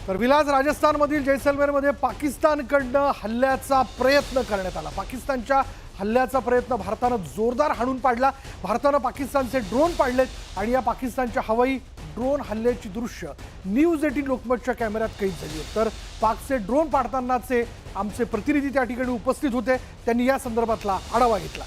तर विलास राजस्थानमधील जैसलमेरमध्ये पाकिस्तानकडनं हल्ल्याचा प्रयत्न करण्यात आला। पाकिस्तानच्या हल्ल्याचा प्रयत्न भारतानं जोरदार हाणून पाडला। भारतानं पाकिस्तानचे ड्रोन पाडलेत आणि या पाकिस्तानच्या हवाई ड्रोन हल्ल्याची दृश्य न्यूज 18 लोकमतच्या कॅमेऱ्यात कैद झाली आहेत। तर पाकचे ड्रोन पाडतानाचे आमचे प्रतिनिधी त्या ठिकाणी उपस्थित होते, त्यांनी या संदर्भातला आढावा घेतला।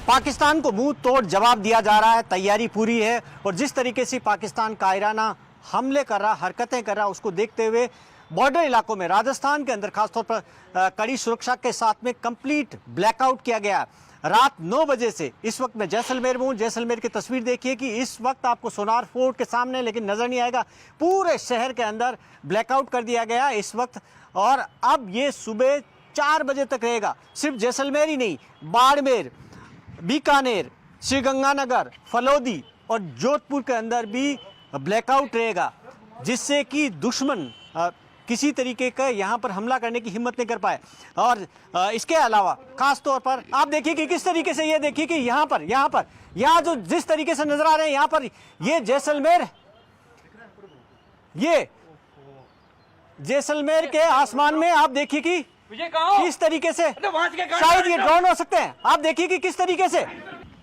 पाकिस्तान को मुंह तोड़ जवाब दिया जा रहा है, तैयारी पूरी है और जिस तरीके से पाकिस्तान कायराना हमले कर रहा, हरकतें कर रहा, उसको देखते हुए बॉर्डर इलाकों में राजस्थान के अंदर खासतौर पर कड़ी सुरक्षा के साथ में कंप्लीट ब्लैकआउट किया गया। रात 9 बजे से इस वक्त मैं जैसलमेर में हूँ। जैसलमेर की तस्वीर देखिए कि इस वक्त आपको सोनार फोर्ट के सामने लेकिन नजर नहीं आएगा, पूरे शहर के अंदर ब्लैकआउट कर दिया गया इस वक्त। और अब ये सुबह 4 बजे तक रहेगा। सिर्फ जैसलमेर ही नहीं, बाड़मेर, बीकानेर, श्रीगंगानगर, फलोदी और जोधपुर के अंदर भी ब्लैकआउट रहेगा, जिससे कि दुश्मन किसी तरीके का यहाँ पर हमला करने की हिम्मत नहीं कर पाए। और इसके अलावा खास तौर पर आप देखिए कि किस तरीके से, ये देखिए कि यहाँ जो जिस तरीके से नजर आ रहे हैं, यहाँ पर ये जैसलमेर, ये जैसलमेर के आसमान में आप देखिए कि किस तरीके से, शायद ये ड्रोन हो सकते हैं। आप देखिए कि किस तरीके से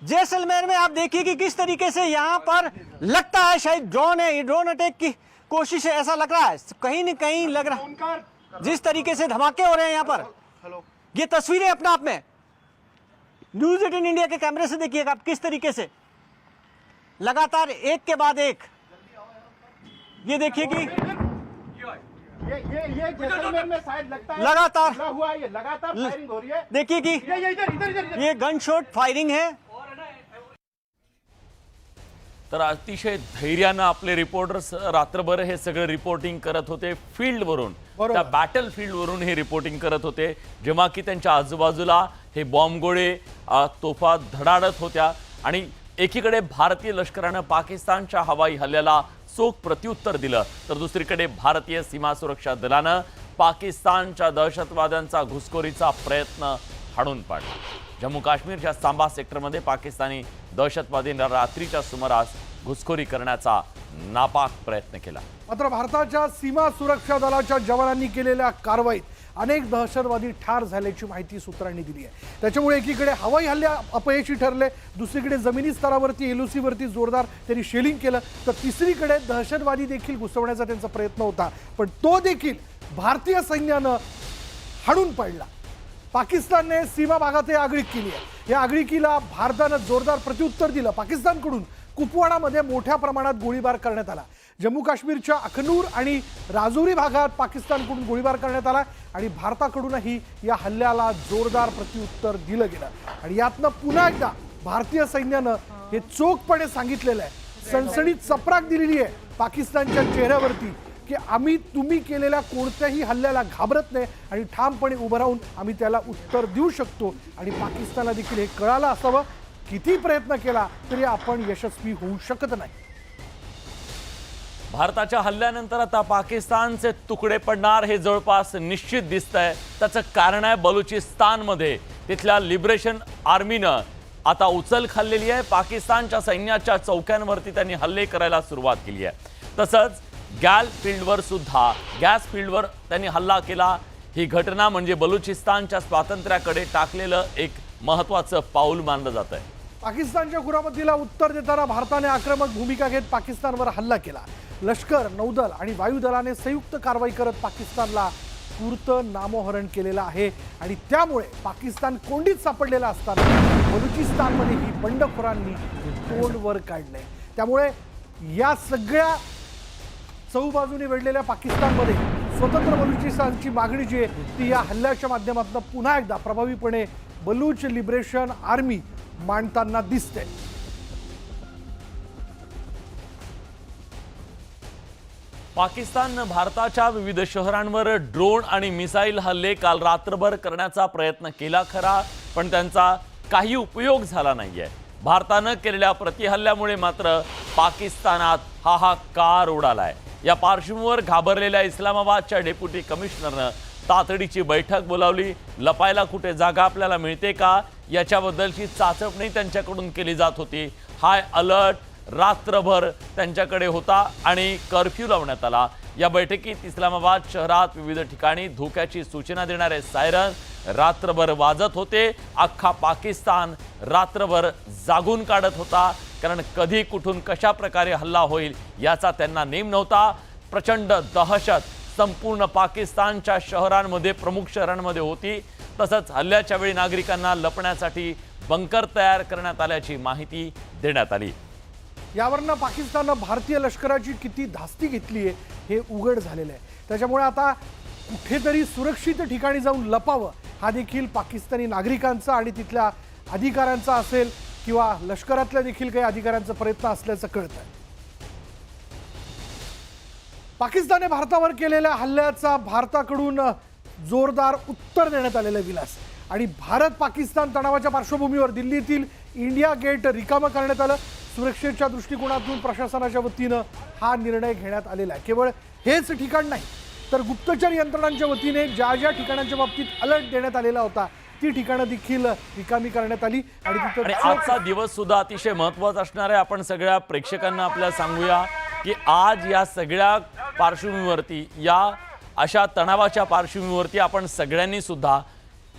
जैसलमेर में, आप देखिए कि किस तरीके से यहाँ पर लगता है शायद ड्रोन है, ये ड्रोन अटैक की कोशिश है, ऐसा लग रहा है। कहीं न कहीं लग रहा है जिस तरीके से धमाके हो रहे हैं यहाँ पर। ये तस्वीरें अपने आप में न्यूज 18 इंडिया के कैमरे से देखिएगा आप किस तरीके से लगातार एक के बाद एक, ये देखिए कि ये जैसलमेर में शायद लगता है लगातार हुआ, ये लगातार फायरिंग हो रही है। देखिए कि इधर ये गन शॉट फायरिंग है। तर अतिशय धैर्यानं आपले रिपोर्टर्स रात्रभर हे सगळं रिपोर्टिंग करत होते फील्डवरून, त्या बॅटल फील्डवरून हे रिपोर्टिंग करत होते, जेव्हा की त्यांच्या आजूबाजूला हे बॉम्बगोळे तोफा धडाडत होत्या आणि एकीकडे भारतीय लष्करानं पाकिस्तानच्या हवाई हल्ल्याला चोख प्रत्युत्तर दिलं, तर दुसरीकडे भारतीय सीमा सुरक्षा दलानं पाकिस्तानच्या दहशतवाद्यांचा घुसखोरीचा प्रयत्न हाणून पाडला। जम्मू काश्मीरच्या सांबा सेक्टरमध्ये पाकिस्तानी दहशतवादींना रात्रीच्या सुमारास घुसखोरी करण्याचा नापाक प्रयत्न केला। मात्र भारताच्या सीमा सुरक्षा दलाच्या जवानांनी केलेल्या कारवाईत अनेक दहशतवादी ठार झाल्याची माहिती सूत्रांनी दिली आहे। त्याच्यामुळे एकीकडे हवाई हल्ले अपयशी ठरले, दुसरीकडे जमिनी स्तरावरती LOC वरती जोरदार त्यांनी शेलिंग केलं, तर तिसरीकडे दहशतवादी देखील घुसवण्याचा त्यांचा प्रयत्न होता, पण तो देखील भारतीय सैन्यानं हाणून पाडला। पाकिस्तानने सीमा भागात आगळीक केली आहे। या आगळीकीला भारतानं जोरदार प्रत्युत्तर दिलं। पाकिस्तानकडून कुपवाडामध्ये मोठ्या प्रमाणात गोळीबार करण्यात आला। जम्मू काश्मीरच्या अखनूर आणि राजौरी भागात पाकिस्तानकडून गोळीबार करण्यात आला आणि भारताकडूनही या हल्ल्याला जोरदार प्रत्युत्तर दिलं गेलं। आणि यातनं पुन्हा एकदा भारतीय सैन्यानं हे चोखपणे सांगितलेलं आहे, सणसणीत चपराक दिलेली आहे पाकिस्तानच्या चेहऱ्यावरती की आम्ही तुम्ही केलेल्या कोणत्याही हल्ल्याला घाबरत नाही आणि ठामपणे उभं राहून आम्ही त्याला उत्तर देऊ शकतो। आणि पाकिस्तानला देखील हे कळालं असावं, किती प्रयत्न केला तरी आपण यशस्वी होऊ शकत नाही। भारताच्या हल्ल्यानंतर आता पाकिस्तानचे तुकडे पडणार हे जवळपास निश्चित दिसतंय। त्याचं कारण आहे बलुचिस्तानमध्ये तिथल्या लिबरेशन आर्मीनं आता उचल खाल्लेली आहे। पाकिस्तानच्या सैन्याच्या चौक्यांवरती त्यांनी हल्ले करायला सुरुवात केली आहे। तसंच गॅस फील्डवर त्यांनी हल्ला केला। ही घटना म्हणजे बलुचिस्तानच्या स्वातंत्र्याकडे टाकलेलं एक महत्त्वाचं पाऊल मानलं जात आहे। पाकिस्तानच्या कुरापतीला उत्तर देताना भारताने आक्रमक भूमिका घेत पाकिस्तानवर हल्ला केला। लष्कर, नौदल आणि वायुदलाने संयुक्त कारवाई करत पाकिस्तानला पूर्त नामोहरण केलेलं आहे आणि त्यामुळे पाकिस्तान कोंडीत सापडलेला असताना बलुचिस्तानमध्ये ही बंडखोरांनी तोंड वर काढले। त्यामुळे या सगळ्या चौबाजूने वेढलेल्या पाकिस्तानमध्ये स्वतंत्र बलुचिस्तानची मागणी जी आहे ती या हल्ल्याच्या माध्यमातून पुन्हा एकदा प्रभावीपणे बलूच लिबरेशन आर्मी मांडताना दिसते। पाकिस्ताननं भारताच्या विविध शहरांवर ड्रोन आणि मिसाईल हल्ले काल रात्रभर करण्याचा प्रयत्न केला खरा, पण त्यांचा काही उपयोग झाला नाहीये। भारतानं केलेल्या प्रतिहल्ल्यामुळे मात्र पाकिस्तानात हाहाकार उडालाय। या पार्श्वभूमीवर घाबरलेल्या इस्लामाबादच्या डेप्युटी कमिशनरनं तातडीची बैठक बोलावली। लपायला कुठे जागा आपल्याला मिळते का याच्याबद्दलची चाचपणी त्यांच्याकडून केली जात होती। हाय अलर्ट रात्रभर त्यांच्याकडे होता आणि कर्फ्यू लावण्यात आला। या बैठकीत इस्लामाबाद शहरात विविध ठिकाणी धोक्याची सूचना देणारे सायरन रात्रभर वाजत होते। अख्खा पाकिस्तान रात्रभर जागून काढत होता, कारण कधी कुठून कशा प्रकारे हल्ला होईल याचा त्यांना नेम नव्हता। प्रचंड दहशत संपूर्ण पाकिस्तानच्या शहरांमध्ये, प्रमुख शहरांमध्ये होती। तसंच हल्ल्याच्या वेळी नागरिकांना लपण्यासाठी बंकर तयार करण्यात आल्याची माहिती देण्यात आली। यावरनं पाकिस्ताननं भारतीय लष्कराची किती धास्ती घेतली आहे हे उघड झालेलं आहे। त्याच्यामुळे आता कुठेतरी सुरक्षित ठिकाणी जाऊन लपावं हा देखील पाकिस्तानी नागरिकांचा आणि तिथल्या अधिकाऱ्यांचा असेल किंवा लष्करातल्या देखील काही अधिकाऱ्यांचा प्रयत्न असल्याचं कळतंय। पाकिस्तानने भारतावर केलेल्या हल्ल्याचा भारताकडून जोरदार उत्तर देण्यात आलेलं विलास आणि भारत पाकिस्तान तणावाच्या पार्श्वभूमीवर दिल्लीतील इंडिया गेट रिकामं करण्यात आलं। सुरक्षेच्या दृष्टिकोनातून प्रशासनाच्या वतीनं हा निर्णय घेण्यात आलेला आहे। केवळ हेच ठिकाण नाही तर गुप्तचर यंत्रणांच्या वतीने ज्या ज्या ठिकाणांच्या बाबतीत अलर्ट देण्यात आलेला होता ती ठिकाणं देखील रिकामी करण्यात आली आणि आणि आजचा दिवस सुद्धा अतिशय महत्त्वाचा असणार आहे। आपण सगळ्या प्रेक्षकांना आपल्याला सांगूया की आज या सगळ्या पार्श्वभूमीवरती, या अशा तणावाच्या पार्श्वभूमीवरती आपण सगळ्यांनी सुद्धा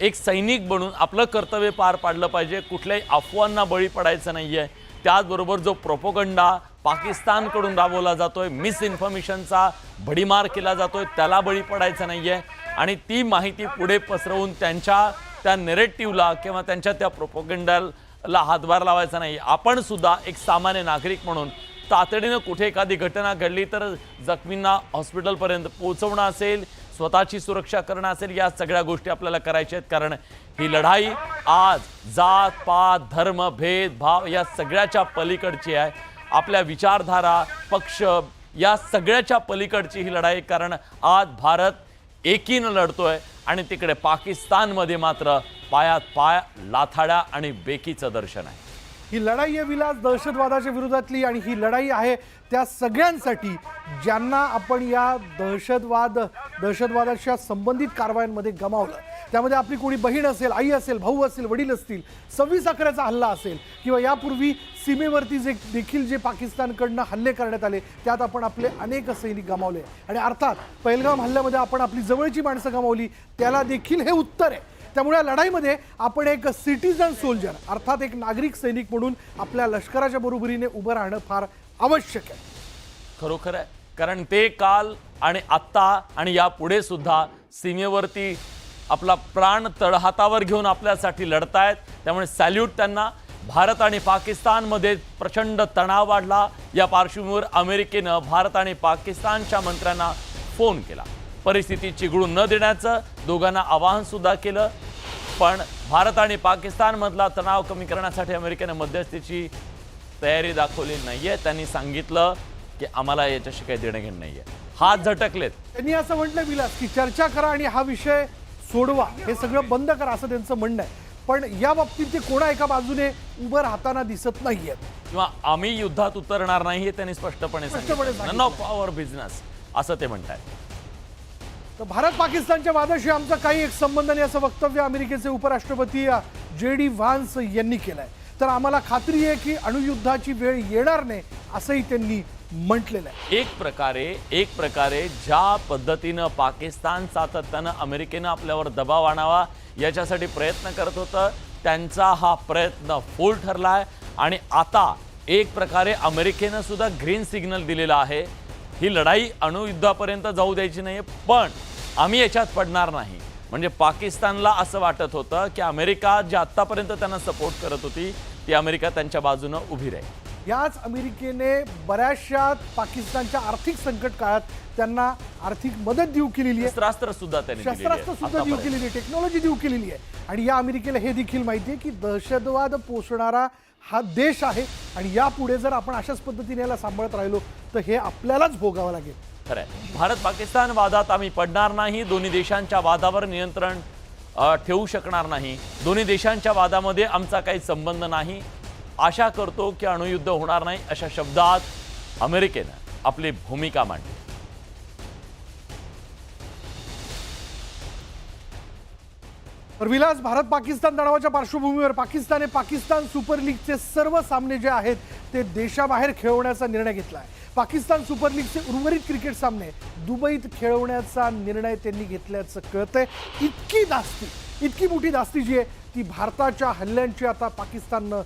एक सैनिक बनून आपलं कर्तव्य पार पाडलं पाहिजे। कुठल्याही अफवांना बळी पडायचं नाहीये। त्याचबरोबर जो प्रोपोगंडा पाकिस्तानकडून राबवला जातोय, मिस इन्फॉर्मेशनचा भडीमार केला जातोय, त्याला बळी पडायचं नाहीये आणि ती माहिती पुढे पसरवून त्यांच्या त्या नेरेटिव्हला किंवा त्यांच्या त्या प्रोपोगंडाला हातभार लावायचा नाही। आपण सुद्धा एक सामान्य नागरिक म्हणून तातडीनं कुठे एखादी घटना घडली तर जखमींना हॉस्पिटलपर्यंत पोहोचवणं असेल, स्वतःची सुरक्षा करणं असेल, या सगळ्या गोष्टी आपल्याला करायच्या आहेत। कारण ही लढाई आज जात पात धर्म भेदभाव या सगळ्याच्या पलीकडची आहे। आपल्या विचारधारा पक्ष या सगळ्याच्या पलीकडची ही लढाई, कारण आज भारत एकीनं लढतोय आणि तिकडे पाकिस्तानमध्ये मात्र पायात पाय लाथाड्या आणि बेकीचं दर्शन आहे। ही लढाई आहे विलास दहशतवादाच्या विरोधातली आणि ही लढाई आहे त्या सगळ्यांसाठी ज्यांना आपण या दहशतवादाच्या संबंधित कारवायांमध्ये गमावलं। त्यामध्ये आपली कोणी बहीण असेल, आई असेल, भाऊ असेल, वडील असतील, 26 अकराचा हल्ला असेल किंवा यापूर्वी सीमेवरती देखील जे पाकिस्तानकडनं हल्ले करण्यात आले त्यात आपण आपले अनेक सैनिक गमावले आणि अर्थात पहलगाम हल्ल्यामध्ये आपण आपली जवळची माणसं गमावली, त्याला देखील हे उत्तर आहे। त्यामुळे या लढाईमध्ये आपण एक सिटीजन सोल्जर अर्थात एक नागरिक सैनिक म्हणून आपल्या लष्कराच्या बरोबरीने उभं राहणं फार आवश्यक आहे। खरोखर आहे, कारण ते काल आणि आत्ता आणि यापुढे सुद्धा सीमेवरती आपला प्राण तळहातावर घेऊन आपल्यासाठी लढतायत। त्यामुळे सॅल्यूट त्यांना। भारत आणि पाकिस्तानमध्ये प्रचंड तणाव वाढला। या पार्श्वभूमीवर अमेरिकेनं भारत आणि पाकिस्तानच्या मंत्र्यांना फोन केला, परिस्थिती चिघळून न देण्याचं दोघांना आवाहन सुद्धा केलं। पण भारत आणि पाकिस्तानमधला तणाव कमी करण्यासाठी अमेरिकेने मध्यस्थीची तयारी दाखवली नाहीये। त्यांनी सांगितलं की आम्हाला याच्याशी काही देणं घेणं नाहीये, हात झटकलेत। त्यांनी असं म्हटलं विलास की चर्चा करा आणि हा विषय सोडवा, हे सगळं बंद करा असं त्यांचं म्हणणं आहे। पण या बाबतीत ते कोणा एका बाजूने उभं राहताना दिसत नाहीयेत किंवा आम्ही युद्धात उतरणार नाही हे त्यांनी स्पष्टपणे सांगितलं। नन ऑफ आवर बिझनेस असं ते म्हणतात। तर भारत पाकिस्तानच्या वादाशी आमचा काही एक संबंध नाही असं वक्तव्य अमेरिकेचे उपराष्ट्रपती JD व्हान्स यांनी केलंय। तर आम्हाला खात्री आहे की अणुयुद्धाची वेळ येणार नाही असंही त्यांनी म्हटलेलं आहे। एक प्रकारे ज्या पद्धतीनं पाकिस्तान सातत्यानं अमेरिकेनं आपल्यावर दबाव आणावा याच्यासाठी प्रयत्न करत होतं, त्यांचा हा प्रयत्न फोल ठरला आहे आणि आता एक प्रकारे अमेरिकेनं सुद्धा ग्रीन सिग्नल दिलेला आहे। ही लढाई अणुयुद्धापर्यंत जाऊ द्यायची नाही, पण आम्ही याच्यात पडणार नाही। म्हणजे पाकिस्तानला असं वाटत होतं की अमेरिका जी आत्तापर्यंत त्यांना सपोर्ट करत होती ती अमेरिका त्यांच्या बाजूनं उभी राहील। याच अमेरिकेने बऱ्याचशा पाकिस्तानच्या आर्थिक संकट काळात त्यांना आर्थिक मदत देऊ केलेली आहे, शस्त्रास्त्र सुद्धा त्यांनी शस्त्रास्त्र सुद्धा देऊ केलेली आहे, टेक्नॉलॉजी देऊ केलेली आहे। आणि या अमेरिकेला हे देखील माहिती आहे की दहशतवाद पोसणारा हा देश आहे आणि यापुढे जर आपण अशाच पद्धतीने याला सांभाळत राहिलो तर हे आपल्यालाच भोगावं लागेल। खरंय, भारत पाकिस्तान वादात आम्ही पडणार नाही, दोन्ही देशांच्या वादावर नियंत्रण ठेवू शकणार नाही, दोन्ही देशांच्या वादामध्ये आमचा काही संबंध नाही, आशा करतो की अणुयुद्ध होणार नाही, अशा शब्दात अमेरिकेनं आपली भूमिका मांडली। तर विलास, भारत पाकिस्तान तणावाच्या पार्श्वभूमीवर पाकिस्तान सुपर लीगचे सर्व सामने जे आहेत ते देशाबाहेर खेळवण्याचा निर्णय घेतला आहे. पाकिस्तान सुपर लीगचे उर्वरित क्रिकेट सामने दुबईत खेळवण्याचा निर्णय त्यांनी घेतल्याचं कळतंय. इतकी मोठी दास्ती जी आहे ती भारताच्या हल्ल्यांची आता पाकिस्ताननं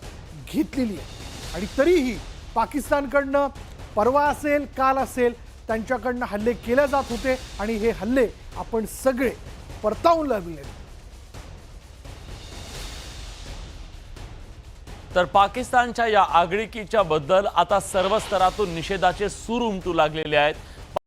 घेतलेली आहे. आणि तरीही पाकिस्तानकडनं परवा असेल काल असेल त्यांच्याकडनं हल्ले केले जात होते आणि हे हल्ले आपण सगळे परतावून लावले. तर पाकिस्तानच्या या आगळीकीच्या बद्दल आता सर्व स्तरातून निषेधाचे सूर उमटू लागलेले आहेत.